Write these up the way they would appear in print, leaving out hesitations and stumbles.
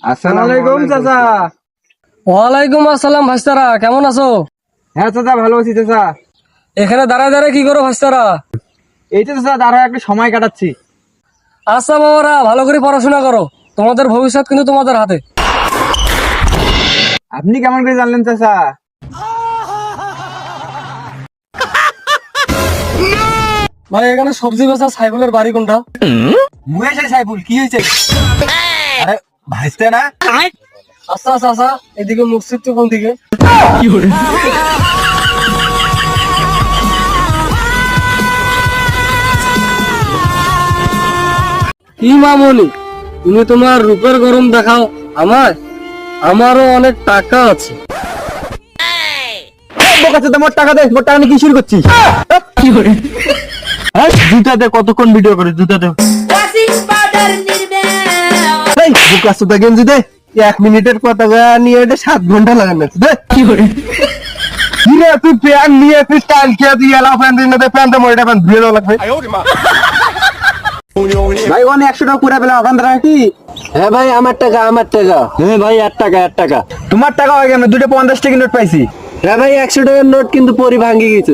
আসসালামু আলাইকুম চাচা। ওয়ালাইকুম আসসালাম ভাইস্তারা, কেমন আছো? হ্যাঁ চাচা, ভালো আছি চাচা। এখানে দাঁড়ায় দাঁড়ায় কি করো ভাইস্তারা? এই তো চাচা, দাঁড়া একটু সময় কাটাচ্ছি। আচ্ছা বাবারা, ভালো করে পড়াশোনা করো, তোমাদের ভবিষ্যৎ কিন্তু তোমাদের হাতে। আপনি কেমন করে জানলেন চাচা? ভাই এখানে সবজি বেচা সাইফুলের বাড়ি কোনটা? মুয়ে সেই সাইফুল, কি হয়েছে? আরে ভাইস্তে না? আচ্ছা আচ্ছা আচ্ছা, এদিকে মসজিদ তো কোন দিকে? কি মামনি, তুমি তোমার রূপের গরম দেখাও আমারও অনেক টাকা আছে। বোকা চাচা, মোট টাকা দে, মোট টাকা নিয়ে কি শুরু করছিস? হ্যাঁ, জুতা দে, কতক্ষণ ভিডিও করিস? জুতা দে। এই বোকা চাচা, গেঞ্জি দে। 1 মিনিটের কথা নিয়ে 7 ঘন্টা লাগানো আছে। দে কি করে? তুই প্যান্ট নিয়ে তুই স্টাইল কে তুই এলা প্যান্ট দিন দে, প্যান্টটা মোটা প্যান্ট ধুয়ে দেওয়া লাগবে। ভাই ওখানে 100 টাকা পুরা পেলাম, ওখান থেকে কি? হ্যাঁ ভাই, আমার টাকা। হ্যাঁ ভাই, 8 টাকা। তোমার টাকা হয়ে গেল, দুটো 50 টাকা নোট পাইছি। হ্যাঁ ভাই, 100 টাকার নোট কিন্তু পরি ভাঙি গেছে।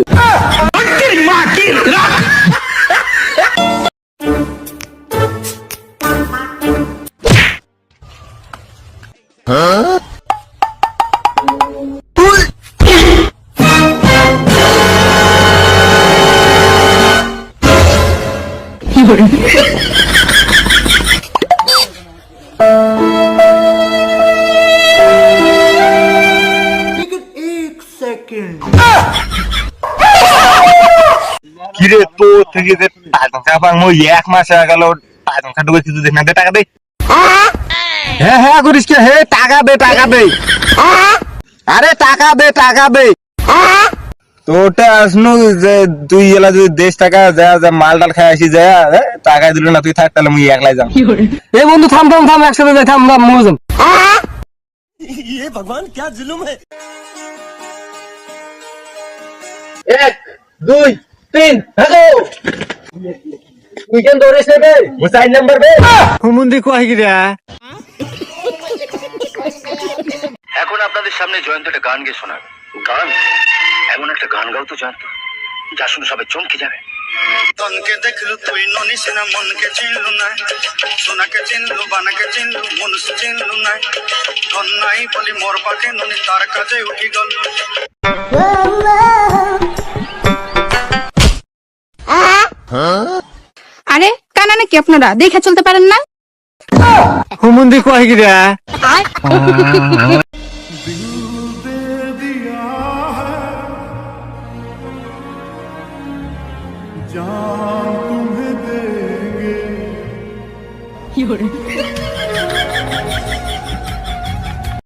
কিরে তো থেকে যে টাকা পাং মই 1 মাস হয়ে গেল, টাকা ঢুকে কিছু দেখ না, দে টাকা দে। হ্যাঁ হ্যাঁ করিস কে? হে টাকা দে, টাকা দে। আরে টাকা দে। তোটা আসনু যে তুই এলা যদি দেশ টাকা যা যা মাল ডাল খাই আসি যা, টাকা দিল না তুই থাক, তাহলে মুই একলাই যাম। এই বন্ধু থাম, একসাথে যাই, থাম মরে যাম। ये भगवान क्या जुल्म है। 1 2 3 হ্যালো, উইকেন্ড দৌড়ে সেবে ও 4 নাম্বার বে হুমুন্দি কই গিরা। এখন আপনাদের সামনে জয়ন্ত একটা গান গেয়ে শোনাবে। গান? এমন একটা গান গাও তো জয়ন্ত, যা শুনে সবাই চমকে যাবে। তনকে দেখলু তুই ননিস না, মনকে চিনলু না, সোনাকে চিনলু, বানাকে চিনলু, মনুষ চিনলু না, ধন নাই বলি মোর পাকে ননি তার কাছে উঠি গল। আরে কানা নাকি আপনারা, দেখে চলতে পারেন না? হুমুন্দি কই গিরা। কি করে?